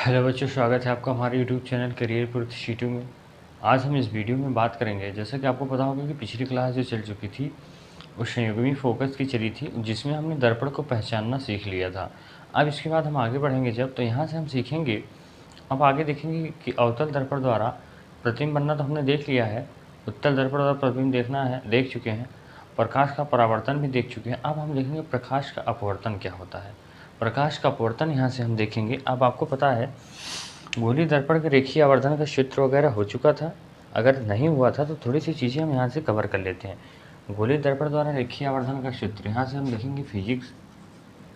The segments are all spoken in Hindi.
हेलो बच्चों, स्वागत है आपका हमारे यूट्यूब चैनल करियर प्रतिशीटों में। आज हम इस वीडियो में बात करेंगे, जैसा कि आपको पता होगा कि पिछली क्लास जो चल चुकी थी वो संयुग्मी फोकस की चली थी, जिसमें हमने दर्पण को पहचानना सीख लिया था। अब इसके बाद हम आगे बढ़ेंगे तो यहाँ से हम सीखेंगे, अब आगे देखेंगे कि अवतल दर्पण द्वारा प्रतिबिंब बनना तो हमने देख लिया है, उत्तल दर्पण द्वारा प्रतिबिंब देखना है, देख चुके हैं, प्रकाश का परावर्तन भी देख चुके हैं। अब हम देखेंगे प्रकाश का अपवर्तन क्या होता है। प्रकाश का अपवर्तन यहाँ से हम देखेंगे। अब आपको पता है गोलीय दर्पण के रेखीय आवर्धन का सूत्र वगैरह हो चुका था, अगर नहीं हुआ था तो थोड़ी सी चीज़ें हम यहाँ से कवर कर लेते हैं। गोलीय दर्पण द्वारा रेखीय आवर्धन का सूत्र, यहाँ से हम देखेंगे फिजिक्स,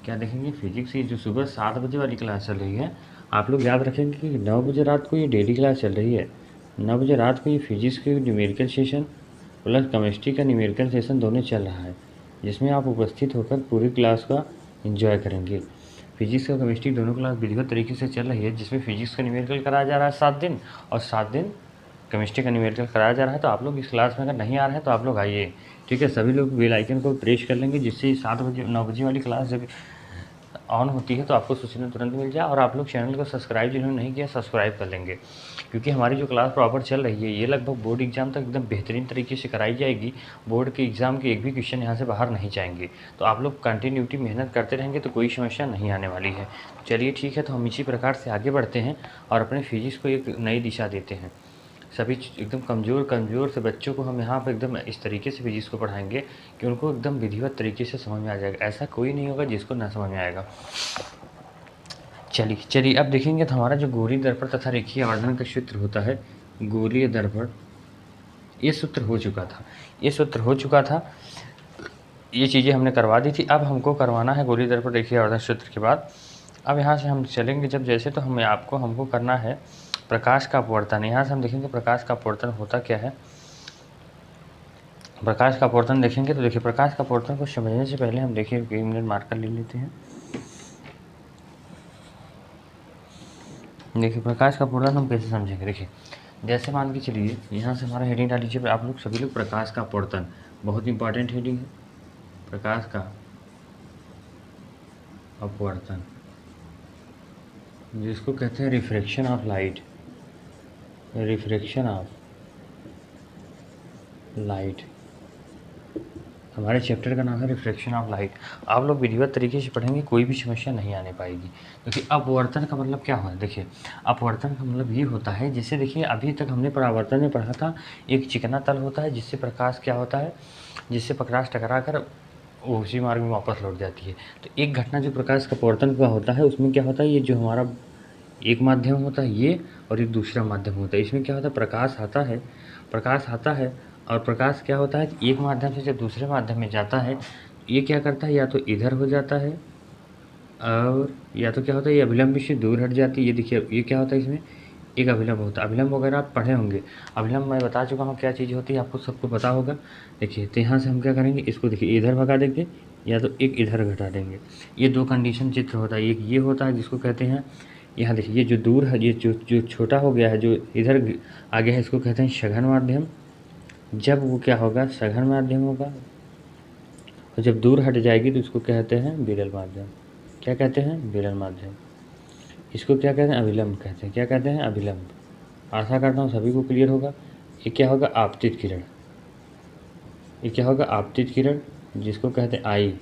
क्या देखेंगे फिजिक्स की जो सुबह 7 बजे वाली क्लास चल रही है, आप लोग याद रखेंगे कि 9 बजे रात को ये डेली क्लास चल रही है। 9 बजे रात को ये फिजिक्स के न्यूमेरिकल सेशन प्लस केमिस्ट्री का न्यूमेरिकल सेशन दोनों चल रहा है, जिसमें आप उपस्थित होकर पूरी क्लास का एंजॉय करेंगे। फिजिक्स और केमिस्ट्री दोनों क्लास विधिवत तरीके से चल रही है, जिसमें फिजिक्स का न्यूमेरिकल कराया जा रहा है 7 दिन और 7 दिन केमिस्ट्री का न्यूमेरिकल कराया जा रहा है। तो आप लोग इस क्लास में अगर नहीं आ रहे हैं तो आप लोग आइए, ठीक है। सभी लोग बेल आइकन को प्रेस कर लेंगे, जिससे 7 बजे 9 बजे वाली क्लास जब ऑन होती है तो आपको सूचना तुरंत मिल जाए। और आप लोग चैनल को सब्सक्राइब जिन्होंने नहीं किया सब्सक्राइब कर लेंगे, क्योंकि हमारी जो क्लास प्रॉपर चल रही है ये लगभग बोर्ड एग्जाम तक एकदम बेहतरीन तरीके से कराई जाएगी। बोर्ड के एग्ज़ाम के एक भी क्वेश्चन यहाँ से बाहर नहीं जाएंगे। तो आप लोग कंटिन्यूटी मेहनत करते रहेंगे तो कोई समस्या नहीं आने वाली है। चलिए ठीक है, तो हम इसी प्रकार से आगे बढ़ते हैं और अपने फिजिक्स को एक नई दिशा देते हैं। सभी एकदम कमज़ोर से बच्चों को हम यहाँ पर एकदम इस तरीके से फिजिक्स को पढ़ाएंगे कि उनको एकदम विधिवत तरीके से समझ में आ जाएगा। ऐसा कोई नहीं होगा जिसको ना समझ में आएगा। चलिए अब देखेंगे तो हमारा जो गोलीय दर्पण तथा रेखीय आवर्धन का सूत्र होता है गोलीय दर्पण, ये सूत्र हो चुका था, ये चीज़ें हमने करवा दी थी। अब हमको करवाना है गोलीय दर्पण रेखीय आवर्धन सूत्र के बाद। अब यहाँ से हम चलेंगे जब जैसे, तो हमें हमको करना है प्रकाश का अपवर्तन। यहाँ से हम देखेंगे प्रकाश का अपवर्तन होता क्या है। प्रकाश का अपवर्तन देखेंगे तो देखिए, प्रकाश का अपवर्तन को समझने से पहले हम देखिए एक मिनट मार्कर ले लेते हैं। देखिए प्रकाश का अपवर्तन हम कैसे समझेंगे। देखिए जैसे मान के चलिए, यहाँ से हमारा हेडिंग डाल लीजिए आप लोग सभी लोग, प्रकाश का अपवर्तन बहुत इंपॉर्टेंट हेडिंग है। प्रकाश का अपवर्तन, जिसको कहते हैं refraction of light, refraction of light. हमारे चैप्टर का नाम है रिफ्रैक्शन ऑफ लाइट। आप लोग विधिवत तरीके से पढ़ेंगे, कोई भी समस्या नहीं आने पाएगी। क्योंकि अपवर्तन का मतलब क्या हुआ, देखिए अपवर्तन का मतलब ये होता है, जैसे देखिए अभी तक हमने परावर्तन में पढ़ा था, एक चिकना तल होता है जिससे प्रकाश क्या होता है, जिससे प्रकाश टकरा कर उसी मार्ग में वापस लौट जाती है। तो एक घटना जो प्रकाश का अपवर्तन का होता है, उसमें क्या होता है, ये जो हमारा एक माध्यम होता है ये, और एक दूसरा माध्यम होता है। इसमें क्या होता है, प्रकाश आता है और प्रकाश क्या होता है, एक माध्यम से जब दूसरे माध्यम में जाता है, ये क्या करता है, या तो इधर हो जाता है और या तो क्या होता है, ये अभिलंब से दूर हट जाती है। ये देखिए ये क्या होता है, इसमें एक अभिलंब होता है। अभिलंब वगैरह आप पढ़े होंगे, अभिलंब मैं बता चुका हूँ क्या चीज़ होती है, आपको सबको पता होगा। देखिए तो यहाँ से हम क्या करेंगे, इसको देखिए इधर भगा देंगे या तो एक इधर घटा देंगे। ये दो कंडीशन चित्र होता है। एक ये होता है जिसको कहते हैं, यहाँ देखिए ये जो दूर है, ये जो छोटा हो गया है, जो इधर आ गया है, इसको कहते हैं सघन माध्यम। जब वो क्या होगा, सघन माध्यम होगा, और जब दूर हट जाएगी तो इसको कहते हैं विरल माध्यम। क्या कहते हैं, विरल माध्यम। इसको क्या कहते हैं, अभिलंब कहते हैं। क्या कहते हैं, अभिलंब। आशा करता हूँ सभी को क्लियर होगा। ये क्या होगा, आपतित किरण। ये क्या होगा, आपतित किरण, जिसको कहते हैं आई।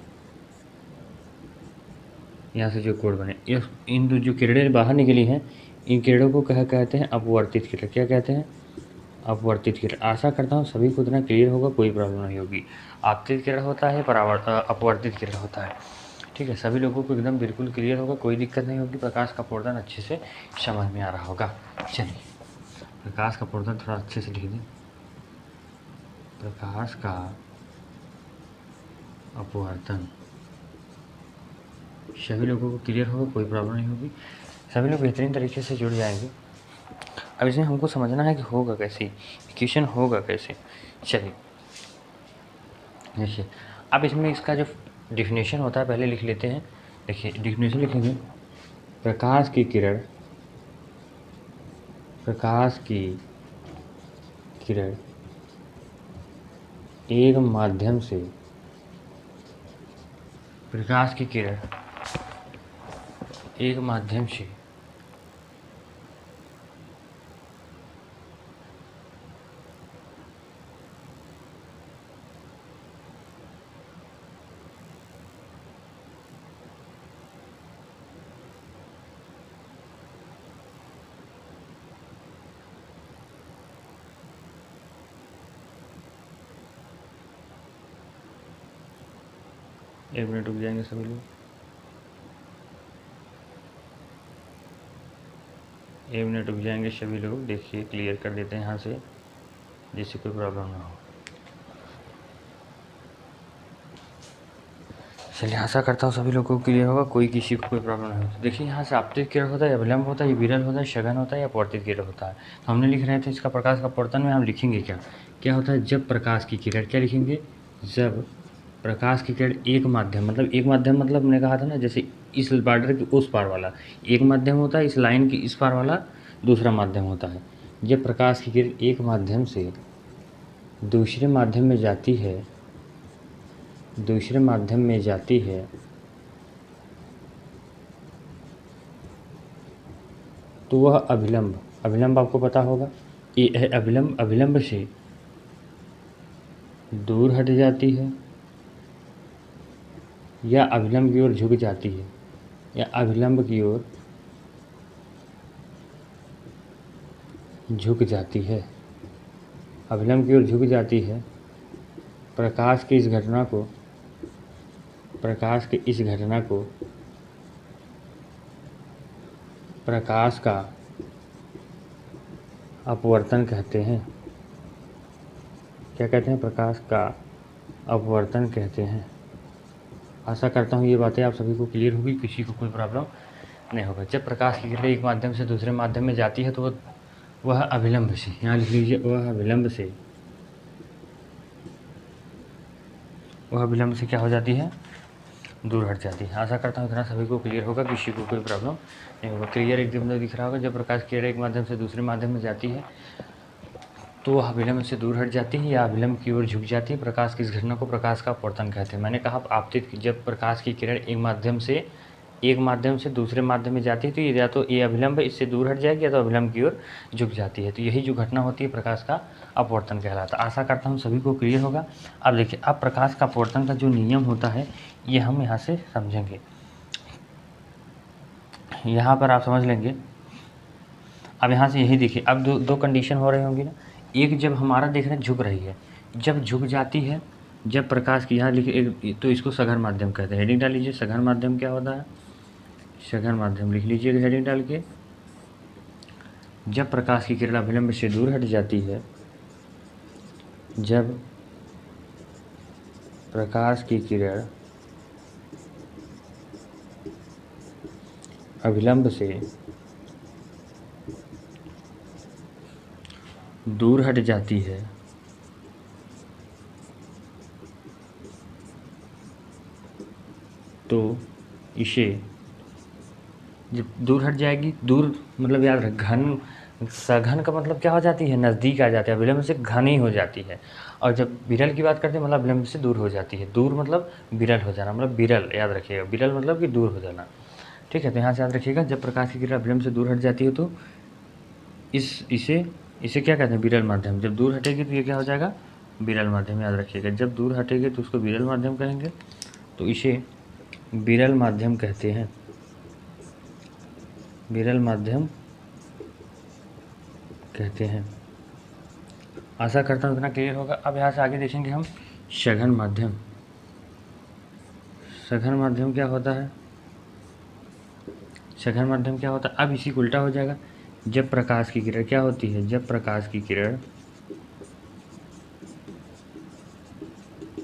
यहाँ से जो कोड बने, ये इन जो किरणें बाहर निकली हैं, इन किरणों को कहते हैं अपवर्तित किरण। क्या कहते हैं, अपवर्तित किरण। आशा करता हूँ सभी को इतना क्लियर होगा, कोई प्रॉब्लम नहीं होगी। आपतित किरण होता है, अपवर्तित किरण होता है, ठीक है। सभी लोगों को एकदम बिल्कुल क्लियर होगा, कोई दिक्कत नहीं होगी। प्रकाश का अपवर्तन अच्छे से समझ में आ रहा होगा। चलिए प्रकाश का अपवर्तन थोड़ा अच्छे से लिख दें। प्रकाश का अपवर्तन सभी लोगों को क्लियर होगा, कोई प्रॉब्लम नहीं होगी, सभी लोग बेहतरीन तरीके से जुड़ जाएंगे। अब इसमें हमको समझना है कि होगा कैसे, इक्वेशन होगा कैसे। चलिए देखिए, अब इसमें इसका जो डिफिनेशन होता है पहले लिख लेते हैं। देखिए डिफिनेशन लिखेंगे, प्रकाश की किरण, प्रकाश की किरण एक माध्यम से, प्रकाश की किरण एक माध्यम से एक मिनट रुक जाएंगे सभी लोग, एक मिनट रुक जाएंगे सभी लोग। देखिए क्लियर कर देते हैं यहाँ से, जिससे कोई प्रॉब्लम ना हो। चलिए आशा करता हूँ सभी लोगों को क्लियर होगा, कोई किसी को कोई प्रॉब्लम नहीं होती। देखिए यहाँ से आपतित किरण होता है, अभिलंब होता है, विरल होता है, सघन होता है या अपवर्तित किरण होता है। तो हमने लिख रहे थे इसका प्रकाश का अपवर्तन में हम लिखेंगे क्या क्या होता है। जब प्रकाश की किरण, क्या लिखेंगे, जब प्रकाश की किरण एक माध्यम, मतलब एक माध्यम मतलब मैंने कहा था ना, जैसे इस बॉर्डर के उस पार वाला एक माध्यम होता है, इस लाइन की इस पार वाला दूसरा माध्यम होता है। जब प्रकाश की किरण एक माध्यम से दूसरे माध्यम में जाती है, दूसरे माध्यम में जाती है, तो वह अभिलंब, अभिलंब आपको पता होगा, ये है अभिलंब, अभिलंब से दूर हट जाती है या अभिलंब की ओर झुक जाती है, या अभिलंब की ओर झुक जाती है, अभिलंब की ओर झुक जाती है। प्रकाश की इस घटना को, प्रकाश की इस घटना को प्रकाश का अपवर्तन कहते हैं। क्या कहते हैं, प्रकाश का अपवर्तन कहते हैं। आशा करता हूँ ये बातें आप सभी को क्लियर होगी, किसी को कोई प्रॉब्लम नहीं होगा। जब प्रकाश की किरण एक माध्यम से दूसरे माध्यम में जाती है तो वह अभिलंब से, यहाँ लिख लीजिए, वह अभिलंब से, वह अभिलंब से क्या हो जाती है, दूर हट जाती है। आशा करता हूँ इतना सभी को क्लियर होगा, किसी को कोई प्रॉब्लम नहीं होगा। क्लियर एकदम दिख रहा होगा। जब प्रकाश की किरण एक माध्यम से दूसरे माध्यम में जाती है तो वह अभिलंब से दूर हट जाती है या अभिलंब की ओर झुक जाती है। प्रकाश की इस घटना को प्रकाश का अपवर्तन कहते हैं। मैंने कहा आपतित, जब प्रकाश की किरण एक माध्यम से दूसरे माध्यम में जाती है तो या तो ये अभिलंब इससे दूर हट जाएगी या तो अभिलंब की ओर झुक जाती है। तो यही जो घटना होती है प्रकाश का अपवर्तन कहलाता है। आशा करता हूँ सभी को क्लियर होगा। अब देखिए, अब प्रकाश का अपवर्तन का जो नियम होता है ये हम यहाँ से समझेंगे। यहाँ पर आप समझ लेंगे। अब यहाँ से यही देखिए, अब दो कंडीशन हो रही होंगी ना। एक, जब हमारा देख रहे हैं झुक रही है, जब झुक जाती है, जब प्रकाश की, यहाँ लिखिए तो इसको सघन माध्यम कहते हैं। हेडिंग डाल लीजिए, सघन माध्यम क्या होता है, सघन माध्यम लिख लीजिए हेडिंग डाल के। जब प्रकाश की किरण अभिलंब से दूर हट जाती है, जब प्रकाश की किरण अभिलंब से दूर हट जाती है तो इसे, जब दूर हट जाएगी, दूर मतलब याद रख, घन, सघन का मतलब क्या हो जाती है, नज़दीक आ जाती है, विलंब से घनी हो जाती है। और जब विरल की बात करते हैं मतलब विलंब से दूर हो जाती है। दूर मतलब विरल हो जाना, मतलब विरल याद रखिएगा, विरल मतलब कि दूर हो जाना। ठीक है, तो यहाँ से याद रखिएगा, जब प्रकाश की किरण विलंब से दूर हट जाती है तो इसे क्या कहते हैं, विरल माध्यम। जब दूर हटेगी तो ये क्या हो जाएगा, विरल माध्यम, याद रखिएगा। जब दूर हटेगी तो उसको विरल माध्यम कहेंगे, तो इसे विरल माध्यम कहते हैं, विरल माध्यम कहते हैं। आशा करता हूँ इतना क्लियर होगा। अब यहाँ से आगे देखेंगे हम सघन माध्यम। सघन माध्यम क्या होता है, सघन माध्यम क्या होता है। अब इसी को उल्टा हो जाएगा। जब प्रकाश की किरण क्या होती है, जब प्रकाश की किरण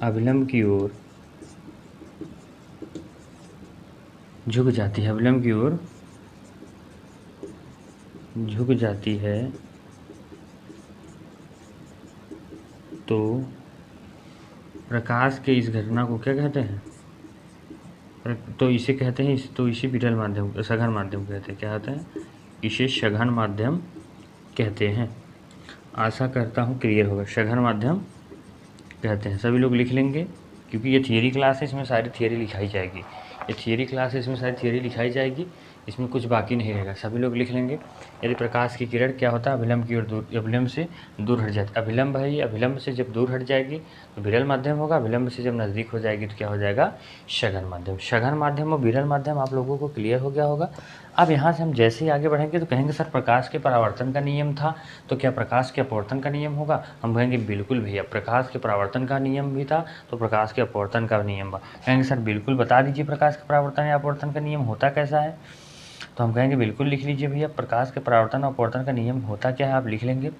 अभिलंब की ओर झुक जाती है, अभिलंब की ओर झुक जाती है तो प्रकाश के इस घटना को क्या कहते हैं, तो इसे कहते हैं, तो इसे विरल माध्यम, सघन माध्यम कहते हैं। क्या कहते हैं, इसे सघन माध्यम कहते हैं। आशा करता हूँ क्लियर होगा, सघन माध्यम कहते हैं। सभी लोग लिख लेंगे, क्योंकि ये थियरी क्लास है, इसमें सारी थियरी लिखाई जाएगी। ये थियरी क्लास है, इसमें सारी थियरी लिखाई जाएगी, इसमें कुछ बाकी नहीं रहेगा, सभी लोग लिख लेंगे। यदि प्रकाश की किरण क्या होता है, अभिलंब की ओर दूर, अभिलंब से दूर हट जाती है। अभिलंब है ये, अभिलंब से जब दूर हट जाएगी तो विरल माध्यम होगा, विलंब से जब नज़दीक हो जाएगी तो क्या हो जाएगा, सघन माध्यम। सघन माध्यम और विरल माध्यम आप लोगों को क्लियर हो गया होगा। अब यहाँ से हम जैसे ही आगे बढ़ेंगे तो कहेंगे सर प्रकाश के परावर्तन का नियम था, तो क्या प्रकाश के अपवर्तन का नियम होगा? हम कहेंगे बिल्कुल भैया, प्रकाश के परावर्तन का नियम भी था तो प्रकाश के अपवर्तन का नियम बा। कहेंगे सर बिल्कुल बता दीजिए प्रकाश के परावर्तन या अपवर्तन का नियम होता कैसा है? तो हम कहेंगे बिल्कुल लिख लीजिए भैया, प्रकाश के परावर्तन और अपवर्तन का नियम होता क्या है, आप लिख लेंगे।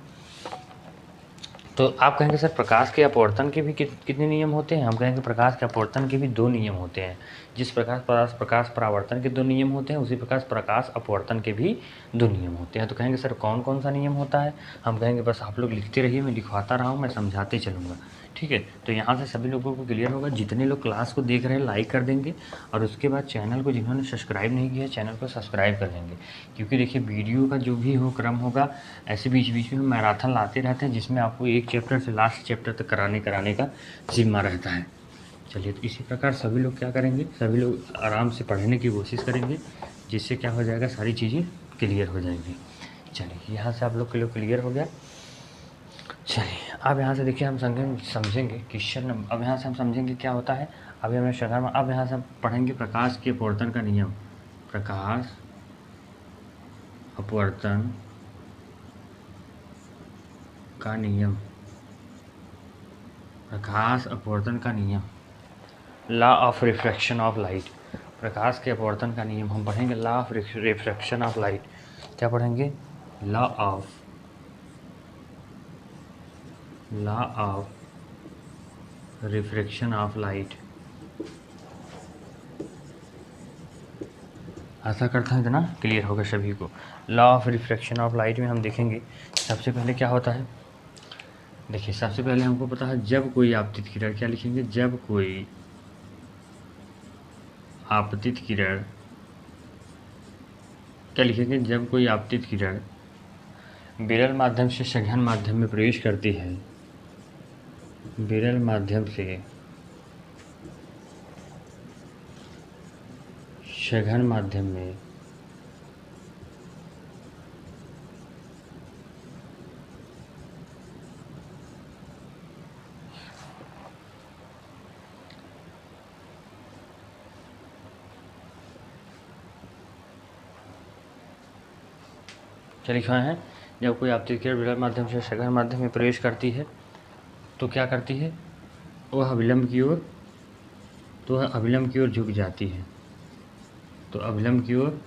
तो आप कहेंगे सर प्रकाश के अपवर्तन के भी कितने नियम होते हैं? हम कहेंगे प्रकाश के अपवर्तन के भी 2 नियम होते हैं। जिस प्रकाश परावर्तन के 2 नियम होते हैं, उसी प्रकार प्रकाश अपवर्तन के भी 2 नियम होते हैं। तो कहेंगे सर कौन कौन सा नियम होता है? हम कहेंगे बस आप लोग लिखते रहिए, मैं लिखवाता रहा हूँ, मैं समझाते चलूँगा, ठीक है। तो यहाँ से सभी लोगों को क्लियर होगा। जितने लोग क्लास को देख रहे हैं लाइक कर देंगे, और उसके बाद चैनल को जिन्होंने सब्सक्राइब नहीं किया है चैनल को सब्सक्राइब कर लेंगे, क्योंकि देखिए वीडियो का जो भी हो क्रम होगा, ऐसे बीच बीच में हम मैराथन लाते रहते हैं, जिसमें आपको एक चैप्टर से लास्ट चैप्टर तक कराने का जिम्मा रहता है। चलिए, तो इसी प्रकार सभी लोग क्या करेंगे, सभी लोग आराम से पढ़ने की कोशिश करेंगे, जिससे क्या हो जाएगा, सारी चीज़ें क्लियर हो जाएंगी। चलिए, यहाँ से आप लोग के लिए क्लियर हो गया। चलिए, अब यहाँ से देखिए हम समझेंगे क्वेश्चन नंबर। अब यहाँ से हम समझेंगे क्या होता है। अभी हमने शगर, अब यहाँ से हम पढ़ेंगे प्रकाश के अपवर्तन का नियम। प्रकाश अपवर्तन का नियम, प्रकाश अपवर्तन का नियम, law of refraction of light. प्रकाश के अपवर्तन का नियम हम पढ़ेंगे, law of refraction of light. क्या पढ़ेंगे? Law of refraction of light. आशा करता हूँ इतना क्लियर होगा सभी को। Law of refraction of light में हम देखेंगे सबसे पहले क्या होता है। देखिए, सबसे पहले हमको पता है जब कोई आपतित किरण, क्या लिखेंगे, जब कोई आपतित किरण, क्या लिखेंगे, जब कोई आपतित किरण विरल माध्यम से सघन माध्यम में प्रवेश करती है, विरल माध्यम से सघन माध्यम में क्या लिखा है, जब कोई आपतित किरण विरल माध्यम से सघन माध्यम में प्रवेश करती है तो क्या करती है, वह अभिलंब की ओर, तो वह अभिलंब की ओर झुक जाती है, तो अभिलंब की ओर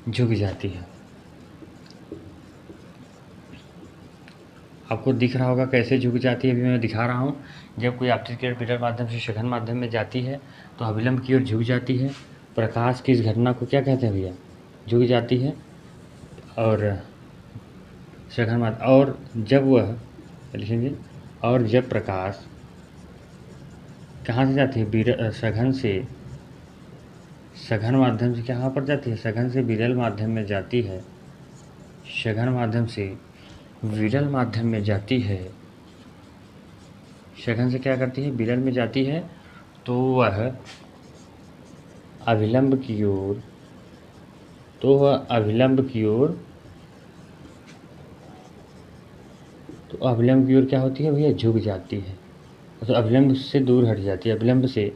झुक जाती है। आपको दिख रहा होगा कैसे झुक जाती है, अभी मैं दिखा रहा हूँ। जब कोई आपतित किरण विरल माध्यम से सघन माध्यम में जाती है तो अभिलंब की ओर झुक जाती है। प्रकाश की इस घटना को क्या कहते हैं भैया, झुक जाती है। और सघन माध्यम, और जब वह लिखेंगे, और जब प्रकाश कहाँ से जाती है, सघन से, सघन माध्यम से कहाँ पर जाती है, सघन से विरल माध्यम में जाती है, सघन माध्यम से विरल माध्यम में जाती है, सघन से क्या करती है, विरल में जाती है, तो वह अभिलंब की ओर, तो वह अभिलंब की ओर, तो अभिलंब की ओर क्या होती है भैया, झुक जाती है, तो अभिलंब से दूर हट जाती है, अभिलंब से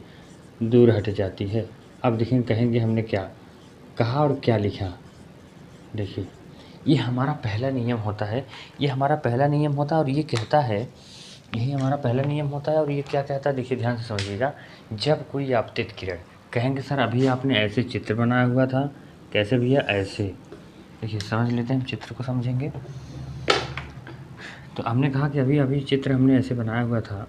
दूर हट जाती है। अब देखेंगे, कहेंगे हमने क्या कहा और क्या लिखा। देखिए, ये हमारा पहला नियम होता है, ये हमारा पहला नियम होता है, और ये कहता है, यही हमारा पहला नियम होता है। और ये क्या कहता है, देखिए ध्यान से समझिएगा। जब कोई आपतित किरण, कहेंगे सर अभी आपने ऐसे चित्र बनाया हुआ था, कैसे भैया, ऐसे। देखिए समझ लेते हैं, हम चित्र को समझेंगे। तो हमने कहा कि अभी चित्र हमने ऐसे बनाया हुआ था,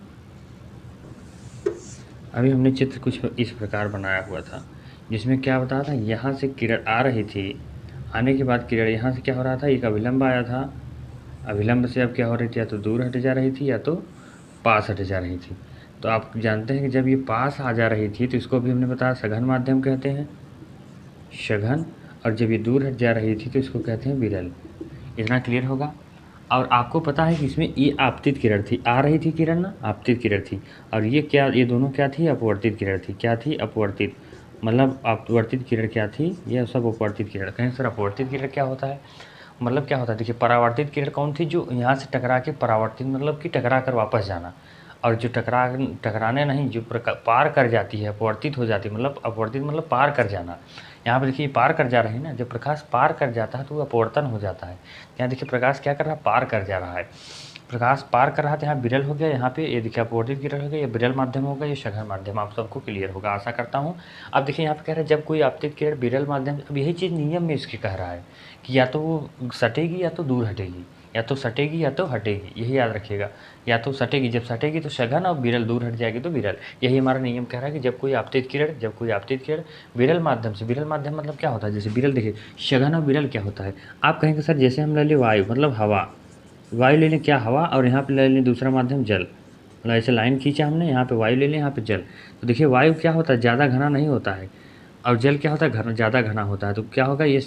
अभी हमने चित्र कुछ इस प्रकार बनाया हुआ था, जिसमें क्या बताया था, यहाँ से किरण आ रही थी, आने के बाद किरण यहाँ से क्या हो रहा था, एक अभिलंब आया था, अभिलंब से अब क्या हो रही थी, या तो दूर हट जा रही थी या तो पास हट जा रही थी। तो आप जानते हैं कि जब ये पास आ जा रही थी तो इसको भी हमने बताया सघन माध्यम कहते हैं, सघन। और जब ये दूर हट जा रही थी तो इसको कहते हैं विरल। इतना क्लियर होगा। और आपको पता है कि इसमें ये आपतित किरण थी, आ रही थी किरण ना, आपतित किरण थी। और ये क्या, ये दोनों क्या थी, अपवर्तित किरण थी। क्या थी, अपवर्तित। मतलब अपवर्तित किरण क्या थी, ये सब अपवर्तित किरण। कहें सर अपवर्तित किरण क्या होता है, मतलब क्या होता है, देखिए परावर्तित किरण कौन थी, जो यहाँ से टकरा के परावर्तित मतलब कि टकरा कर वापस जाना। और जो टकराने नहीं, जो पार कर जाती है, अपवर्तित हो जाती है, मतलब अपवर्तित मतलब पार कर जाना। यहाँ पे देखिए पार कर जा रहे हैं ना, जब प्रकाश पार कर जाता है तो वो अपवर्तन हो जाता है। यहाँ देखिए प्रकाश क्या कर रहा है, पार कर जा रहा है। प्रकाश पार कर रहा था, यहाँ विरल हो गया, यहाँ पे ये देखिए अपवर्तित किरण हो गया, ये विरल माध्यम होगा, ये सघन माध्यम। आप सबको क्लियर होगा आशा करता हूँ। अब देखिए यहाँ पे कह रहा है जब कोई आपतित किरण विरल माध्यम, अब यही चीज़ नियम में इसकी कह रहा है कि या तो वो सटेगी या तो दूर हटेगी, या तो सटेगी या तो हटेगी, यही याद रखिएगा। या तो सटेगी, जब सटेगी तो सघन, और विरल दूर हट जाएगी तो विरल। यही हमारा नियम कह रहा है कि जब कोई आपतित किरण विरल माध्यम से, विरल माध्यम मतलब क्या होता है, जैसे विरल देखिए सघन और विरल क्या होता है। आप कहेंगे सर जैसे हम ले लें वायु मतलब हवा, वायु ले लें क्या, हवा, और यहाँ पे ले लें दूसरा माध्यम जल, मतलब ऐसे लाइन खींचा हमने, यहाँ पे वायु ले लें, यहाँ पे जल। तो देखिए वायु क्या होता है, ज़्यादा घना नहीं होता है, और जल क्या होता है, ज़्यादा घना होता है। तो क्या होगा, ये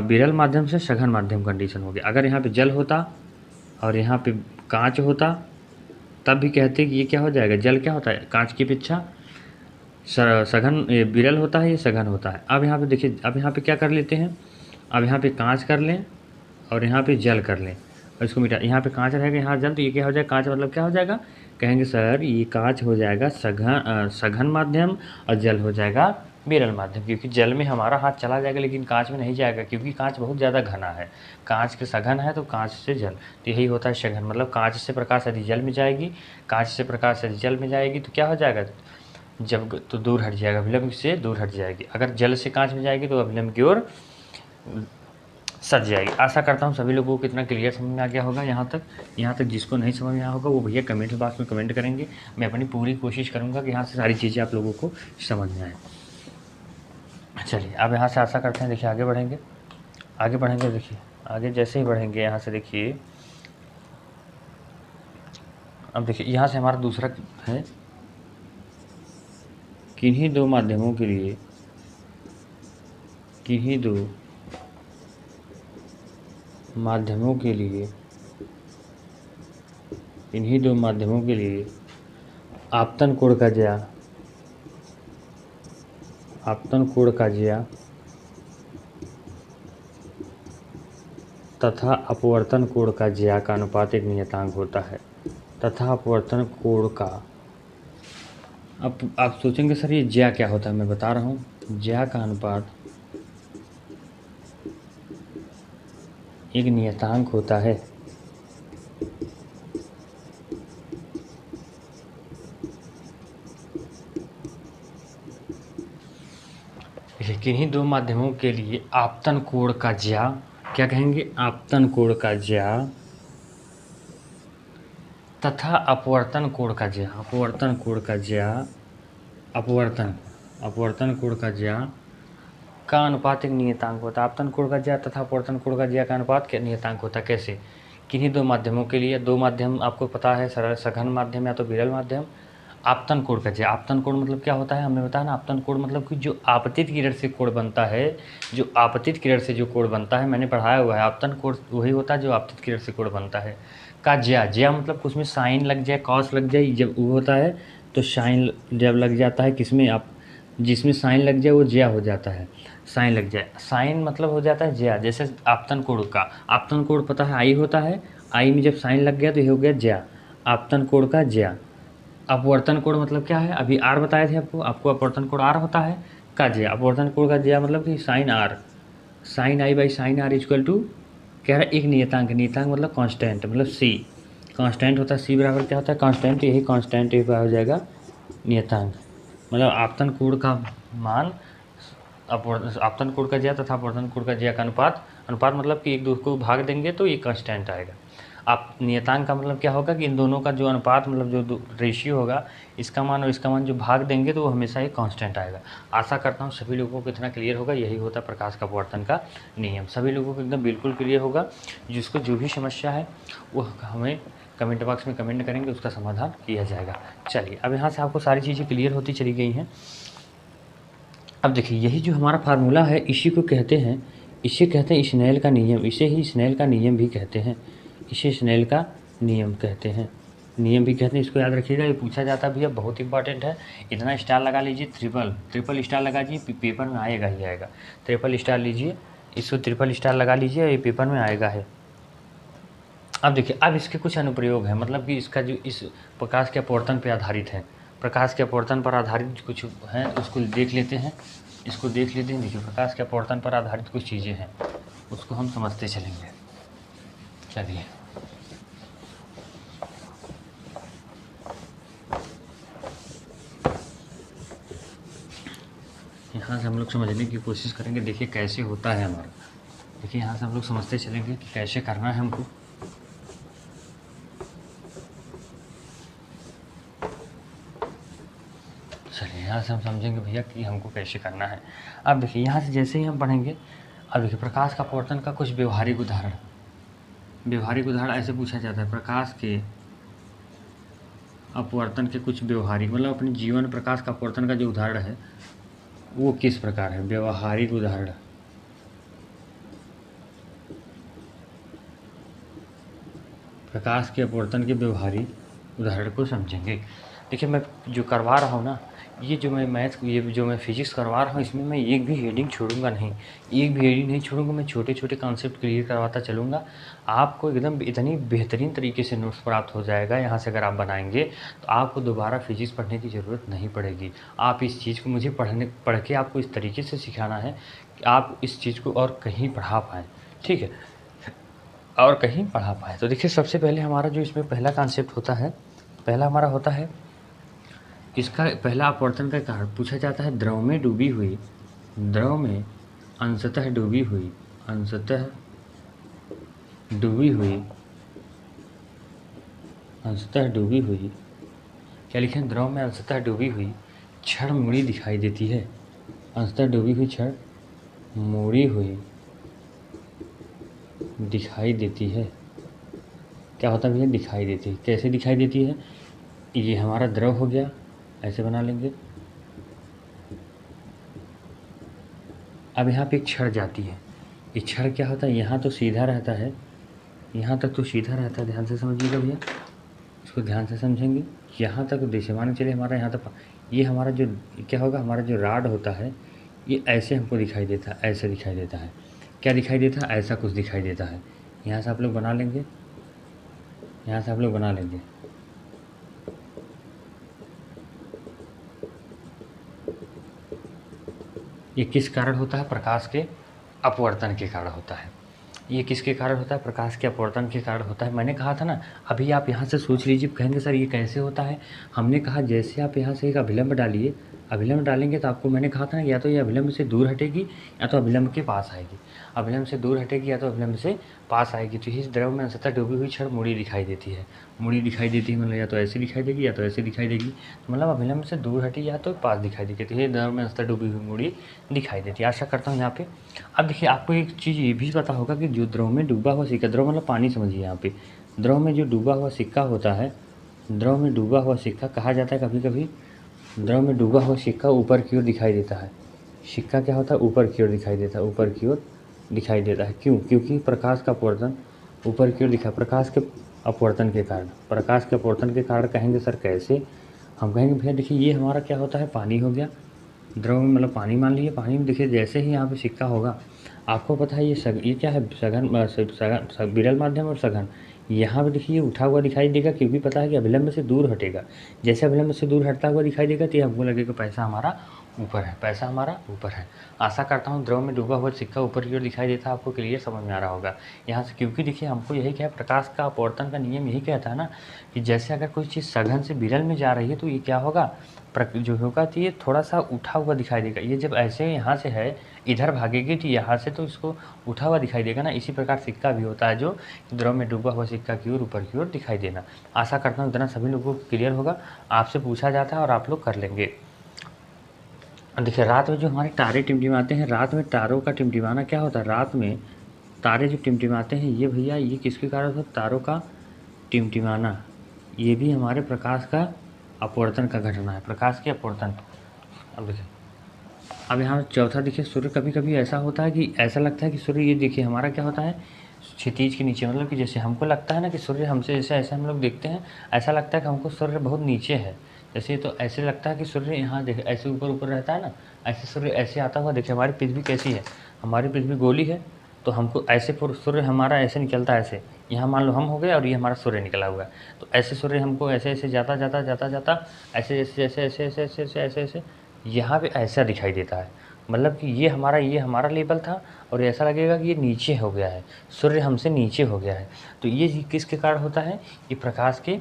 विरल माध्यम से सघन माध्यम कंडीशन हो गया। अगर यहाँ पे जल होता और यहाँ पे कांच होता, तब भी कहते कि ये क्या हो जाएगा, जल क्या होता है, कांच की अपेक्षा सघन, विरल होता है, ये सघन होता है। अब यहाँ पे देखिए, अब यहाँ पे क्या कर लेते हैं, अब यहाँ पे कांच कर लें और यहाँ पे जल कर लें, और इसको मिटा, यहाँ पे कांच रहेगा, यहाँ जल, तो ये क्या हो जाएगा, कांच मतलब क्या हो जाएगा, कहेंगे सर ये कांच हो जाएगा सघन माध्यम, और जल हो जाएगा विरल माध्यम। क्योंकि जल में हमारा हाथ चला जाएगा लेकिन कांच में नहीं जाएगा, क्योंकि कांच बहुत ज़्यादा घना है। कांच के सघन है तो कांच से जल, तो यही होता है सघन, मतलब कांच से प्रकाश यदि जल में जाएगी, कांच से प्रकाश यदि जल में जाएगी तो क्या हो जाएगा, जब तो दूर हट जाएगा, विलंब से दूर हट जाएगी। अगर जल से कांच में जाएगी तो विलंब की ओर सज जाएगी। आशा करता हूँ सभी लोगों को कितना क्लियर समझ में आ गया होगा। यहाँ तक जिसको नहीं समझ में आया होगा वो भैया कमेंट बॉक्स में कमेंट करेंगे। मैं अपनी पूरी कोशिश करूँगा कि यहाँ से सारी चीज़ें आप लोगों को समझ में आए। चलिए अब यहाँ से आशा करते हैं, देखिए आगे बढ़ेंगे, देखिए आगे जैसे ही बढ़ेंगे यहाँ से, देखिए अब देखिए यहाँ से हमारा दूसरा है, किन्हीं दो माध्यमों के लिए आपतन कोण का ज्या तथा अपवर्तन कोण का ज्या का अनुपात एक नियतांक होता है। तथा अपवर्तन कोण का, अब आप सोचेंगे सर ये ज्या क्या होता है, मैं बता रहा हूँ, ज्या का अनुपात एक नियतांक होता है। किन्हीं दो माध्यमों के लिए आपतन कोण का ज्या, क्या कहेंगे, आपतन कोण का ज्या तथा अपवर्तन कोण का ज्या, अपवर्तन कोण का ज्या का अनुपात एक नियतांक होता है। आपतन कोण का ज्या तथा अपवर्तन कोण का ज्या का अनुपात क्या नियतांक होता है, कैसे, किन्हीं दो माध्यमों के लिए, दो माध्यम आपको पता है, सरल सघन माध्यम या तो विरल माध्यम। आपतन कोण का ज्या, आपतन कोण मतलब क्या होता है, हमने बताया ना, आपतन कोण मतलब कि जो आपतित किरण से कोण बनता है, जो आपतित किरण से जो कोण बनता है, मैंने पढ़ाया हुआ है, आपतन कोण वही होता है जो आपतित किरण से कोण बनता है। का ज्या मतलब उसमें साइन लग जाए, कॉस लग जाए, जब वो होता है तो साइन जब लग जाता है किसमें, आप जिसमें साइन लग जाए वो ज्या हो जाता है। साइन लग जाए, साइन मतलब हो जाता है ज्या। जैसे आपतन कोण का, आपतन कोण पता है आई होता है, आई में जब साइन लग गया तो ये हो गया ज्या, आपतन कोण का ज्या। अपवर्तन कोण मतलब क्या है, अभी आर बताए थे आपको अपवर्तन कोण आर होता है, का ज्या। अपवर्तन कोण का ज्या मतलब कि sine r, sine i by sine r equal to, कह रहा है एक नियतांक, नियतांक मतलब कांस्टेंट, मतलब सी, कांस्टेंट होता है, सी बराबर क्या होता है, कांस्टेंट, यही कांस्टेंट एक हो जाएगा नियतांक। मतलब आपतन कोण का मान, आपतन कोण का ज्या तथा अपवर्तन कोण का ज्या का अनुपात, अनुपात मतलब कि एक दूसरे को भाग देंगे तो ये कांस्टेंट आएगा। आप नियतांक का मतलब क्या होगा कि इन दोनों का जो अनुपात, मतलब जो रेशियो होगा, इसका मान और इसका मान जो भाग देंगे तो वो हमेशा एक कांस्टेंट आएगा। आशा करता हूँ सभी लोगों को इतना क्लियर होगा। यही होता है प्रकाश का अपवर्तन का नियम, सभी लोगों को एकदम बिल्कुल क्लियर होगा। जिसको जो भी समस्या है वो हमें कमेंट बॉक्स में कमेंट करेंगे, उसका समाधान किया जाएगा। चलिए अब यहाँ से आपको सारी चीज़ें क्लियर होती चली गई हैं। अब देखिए यही जो हमारा फार्मूला है, इसी को कहते हैं इसे कहते हैं स्नेल का नियम, इसे ही स्नेल का नियम भी कहते हैं, इसे स्नेल का नियम कहते हैं, नियम भी कहते हैं। इसको याद रखिएगा, ये पूछा जाता भी है, बहुत इंपॉर्टेंट है। इतना स्टार लगा लीजिए, ट्रिपल स्टार लगा दीजिए, पेपर में आएगा ही आएगा। ट्रिपल स्टार लीजिए, इसको ट्रिपल स्टार लगा लीजिए, ये पेपर में आएगा है। अब देखिए, अब इसके कुछ अनुप्रयोग हैं, मतलब कि इसका जो इस प्रकाश के अपवर्तन पर आधारित है, प्रकाश के अपवर्तन पर आधारित कुछ हैं, उसको देख लेते हैं, इसको देख लेते हैं। देखिए, प्रकाश के अपवर्तन पर आधारित कुछ चीज़ें हैं, उसको हम समझते चलेंगे। चलिए, यहाँ से हम लोग समझने की कोशिश करेंगे। देखिए कैसे होता है हमारा, देखिए यहाँ से हम लोग समझते चलेंगे कि कैसे करना है हमको। चलिए, यहाँ से हम समझेंगे भैया कि हमको कैसे करना है। अब देखिए, यहाँ से जैसे ही हम पढ़ेंगे, अब देखिए प्रकाश का अपवर्तन का कुछ व्यवहारिक उदाहरण, व्यवहारिक उदाहरण ऐसे पूछा जाता है, प्रकाश के अपवर्तन के कुछ व्यवहारिक, मतलब अपने जीवन में प्रकाश का अपवर्तन का जो उदाहरण है वो किस प्रकार है। व्यवहारिक उदाहरण, प्रकाश के अपवर्तन के व्यवहारिक उदाहरण को समझेंगे। देखिए, मैं जो करवा रहा हूँ ना, ये जो मैं मैथ, ये जो मैं फिजिक्स करवा रहा हूँ, इसमें मैं एक भी हेडिंग छोड़ूंगा नहीं, एक भी हेडिंग नहीं छोड़ूंगा। मैं छोटे छोटे कॉन्सेप्ट क्लियर करवाता चलूँगा, आपको एकदम इतनी बेहतरीन तरीके से नोट्स प्राप्त हो जाएगा। यहाँ से अगर आप बनाएंगे तो आपको दोबारा फिजिक्स पढ़ने की ज़रूरत नहीं पड़ेगी। आप इस चीज़ को मुझे पढ़ के आपको इस तरीके से सिखाना है कि आप इस चीज़ को और कहीं पढ़ा पाएँ, ठीक है, और कहीं पढ़ा पाए। तो देखिए, सबसे पहले हमारा जो इसमें पहला कॉन्सेप्ट होता है, पहला हमारा होता है, इसका पहला अपवर्तन का कारण पूछा जाता है, द्रव में डूबी हुई, द्रव में अंशतः डूबी हुई, अंशतः डूबी हुई, अंशतः डूबी हुई, क्या लिखें, द्रव में अंशतः डूबी हुई क्षण मुड़ी दिखाई देती है। अंशतः डूबी हुई क्षण मुड़ी हुई दिखाई देती है। क्या होता है भैया, दिखाई देती है। कैसे दिखाई देती है, ये हमारा द्रव हो गया, ऐसे बना लेंगे। अब यहाँ पे एक क्षण जाती है, ये क्षण क्या होता है, यहाँ तो सीधा रहता है, यहाँ तक तो सीधा रहता है, ध्यान से समझिएगा भैया, इसको ध्यान से समझेंगे। यहाँ तक देश मान चले हमारा, यहाँ तक ये हमारा जो क्या होगा, हमारा जो राड होता है ये ऐसे हमको दिखाई देता है, ऐसे दिखाई देता है। क्या दिखाई देता है, ऐसा कुछ दिखाई देता है। यहाँ से आप लोग बना लेंगे, यहाँ से आप लोग बना लेंगे। ये किस कारण होता है, प्रकाश के अपवर्तन के कारण होता है। ये किसके कारण होता है, प्रकाश के अपवर्तन के कारण होता है। मैंने कहा था ना, अभी आप यहाँ से सोच लीजिए, कहेंगे सर ये कैसे होता है। हमने कहा जैसे आप यहाँ से एक अभिलंब डालिए, अभिलंब डालेंगे तो आपको मैंने कहा था ना, या तो ये अभिलंब से दूर हटेगी या तो अभिलंब के पास आएगी, अभिलंब से दूर हटेगी या तो अभिलंब से पास आएगी। तो इस द्रव में अंशतः डूबी हुई क्षण मुड़ी दिखाई देती है, मुड़ी दिखाई देती है, मतलब या तो ऐसे दिखाई देगी या तो ऐसे दिखाई देगी, तो मतलब अभिलंब से दूर हटी या तो पास दिखाई देगी। तो ये द्रव में अंशतः डूबी हुई मुड़ी दिखाई देती है। आशा करता हूँ यहाँ पे। अब देखिए, आपको एक चीज़ ये भी पता होगा कि जो द्रव में डूबा हुआ सिक्का, द्रव मतलब पानी समझिए यहाँ पे, द्रव में जो डूबा हुआ सिक्का होता है, द्रव में डूबा हुआ सिक्का कहा जाता है, कभी कभी द्रव में डूबा हुआ सिक्का ऊपर की ओर दिखाई देता है। सिक्का क्या होता है, ऊपर की ओर दिखाई देता है, ऊपर की ओर दिखाई देता है। क्यों, क्योंकि प्रकाश का अपवर्तन ऊपर की ओर दिखा, प्रकाश के अपवर्तन के कारण, प्रकाश के अपवर्तन के कारण। कहेंगे सर कैसे, हम कहेंगे भैया देखिए, ये हमारा क्या होता है, पानी हो गया, द्रव में मतलब पानी मान लीजिए, पानी में देखिए जैसे ही यहाँ पे सिक्का होगा, आपको पता है ये क्या है, सघन विरल माध्यम और सघन। यहाँ पे देखिए ये उठा हुआ दिखाई देगा, क्योंकि पता है कि अभिलंब से दूर हटेगा। जैसे अभिलंब से दूर हटता हुआ दिखाई देगा तो ये हमको लगेगा पैसा हमारा ऊपर है, पैसा हमारा ऊपर है। आशा करता हूँ द्रव में डूबा हुआ सिक्का ऊपर की ओर दिखाई देता है, आपको क्लियर समझ में आ रहा होगा यहाँ से। क्योंकि देखिए हमको यही क्या है, प्रकाश का अपवर्तन का नियम यही कहता है ना, कि जैसे अगर कोई चीज़ सघन से विरल में जा रही है तो ये क्या होगा, जो होगा तो ये थोड़ा सा उठा हुआ दिखाई देगा। ये जब ऐसे यहाँ से है, इधर भागेगी तो यहाँ से तो इसको उठा हुआ दिखाई देगा ना। इसी प्रकार सिक्का भी होता है, जो द्रव में डूबा हुआ सिक्का की ओर ऊपर की ओर दिखाई देना। आशा करता हूँ इतना सभी लोगों को क्लियर होगा। आपसे पूछा जाता है और आप लोग कर लेंगे। देखिए, रात में जो हमारे तारे टिमटिमाते हैं, रात में तारों का टिमटिमाना क्या होता है, रात में तारे जो टिमटिमाते हैं, ये भैया ये किसके कारण होता है, तारों का टिमटिमाना, ये भी हमारे प्रकाश का अपवर्तन का घटना है, प्रकाश के अपवर्तन। अब देखिए, अब यहाँ चौथा देखिए, सूर्य कभी कभी ऐसा होता है कि ऐसा लगता है कि सूर्य, ये देखिए हमारा क्या होता है, क्षितिज के नीचे, मतलब कि जैसे हमको लगता है ना कि सूर्य हमसे, जैसे ऐसे हम लोग देखते हैं, ऐसा लगता है कि हमको सूर्य बहुत नीचे है। जैसे तो ऐसे लगता है कि सूर्य यहाँ देखिए ऐसे ऊपर ऊपर रहता है ना, ऐसे सूर्य ऐसे आता हुआ, देखिए हमारी पृथ्वी कैसी है, हमारी पृथ्वी गोली है, तो हमको ऐसे सूर्य हमारा ऐसे निकलता है, ऐसे यहाँ मान लो हम हो गए और ये हमारा सूर्य निकला हुआ है, तो ऐसे सूर्य हमको ऐसे ऐसे जाता जाता जाता जाता ऐसे ऐसे ऐसे ऐसे ऐसे ऐसे ऐसे ऐसे ऐसे यहाँ पे ऐसा दिखाई देता है। मतलब कि ये हमारा लेवल था और ऐसा लगेगा कि ये नीचे हो गया है, सूर्य हमसे नीचे हो गया है। तो ये किसके कारण होता है, ये प्रकाश के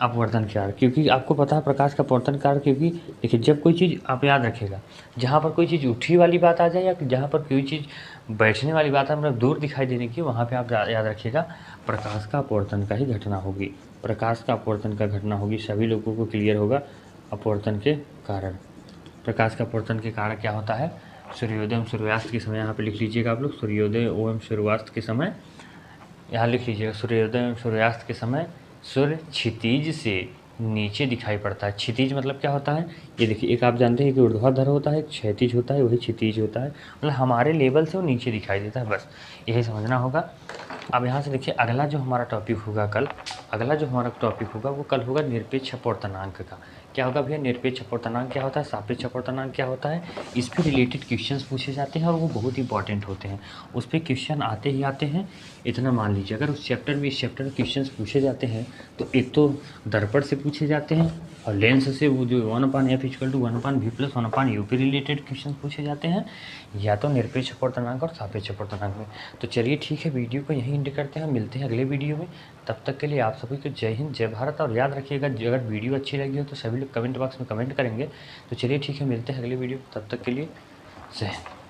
अपवर्तन के कारण। क्योंकि आपको पता है प्रकाश का अपवर्तन कारण, क्योंकि देखिए जब कोई चीज़, आप याद रखिएगा, जहाँ पर कोई चीज़ उठी वाली बात आ जाए या जहाँ पर कोई चीज़ बैठने वाली बात है, मतलब दूर दिखाई देने की, वहाँ पे आप याद रखिएगा प्रकाश का अपवर्तन का ही घटना होगी, प्रकाश का अपवर्तन का घटना होगी। सभी लोगों को क्लियर होगा अपवर्तन के कारण। प्रकाश का अपवर्तन के कारण क्या होता है, सूर्योदय एवं सूर्यास्त के समय, यहाँ पे लिख लीजिएगा आप लोग, सूर्योदय एवं सूर्यास्त के समय, यहाँ लिख लीजिएगा सूर्योदय एवं सूर्यास्त के समय सूर्य क्षितिज से नीचे दिखाई पड़ता है। क्षितिज मतलब क्या होता है, ये देखिए, एक आप जानते हैं कि ऊर्ध्वाधर होता है, एक क्षैतिज होता है, वही क्षितिज होता है, मतलब हमारे लेवल से वो नीचे दिखाई देता है, बस यही समझना होगा। अब यहाँ से देखिए अगला जो हमारा टॉपिक होगा कल, अगला जो हमारा टॉपिक होगा वो कल होगा निरपेक्ष अपवर्तनांक का। क्या होगा भैया, निरपेक्ष अपवर्तनांक क्या होता है, सापेक्ष अपवर्तनांक क्या होता है, इस पर रिलेटेड क्वेश्चंस पूछे जाते हैं और वो बहुत इंपॉर्टेंट होते हैं। उस पर क्वेश्चन आते ही आते हैं, इतना मान लीजिए। अगर उस चैप्टर में, इस चैप्टर में क्वेश्चंस पूछे जाते हैं तो एक तो दर्पण से पूछे जाते हैं और लेंस से, वो जो 1/f = 1/v + 1/u पे रिलेटेड क्वेश्चन पूछे जाते हैं, या तो निरपेक्ष अपवर्तनांक और सापेक्ष अपवर्तनांक में। तो चलिए ठीक है, वीडियो को यहीं एंड करते हैं, मिलते हैं अगले वीडियो में। तब तक के लिए आप सभी को जय हिंद, जय भारत। और याद रखिएगा, अगर वीडियो अच्छी लगी हो तो सभी लोग कमेंट बॉक्स में कमेंट करेंगे। तो चलिए ठीक है, मिलते हैं अगले वीडियो, तब तक के लिए जय हिंद।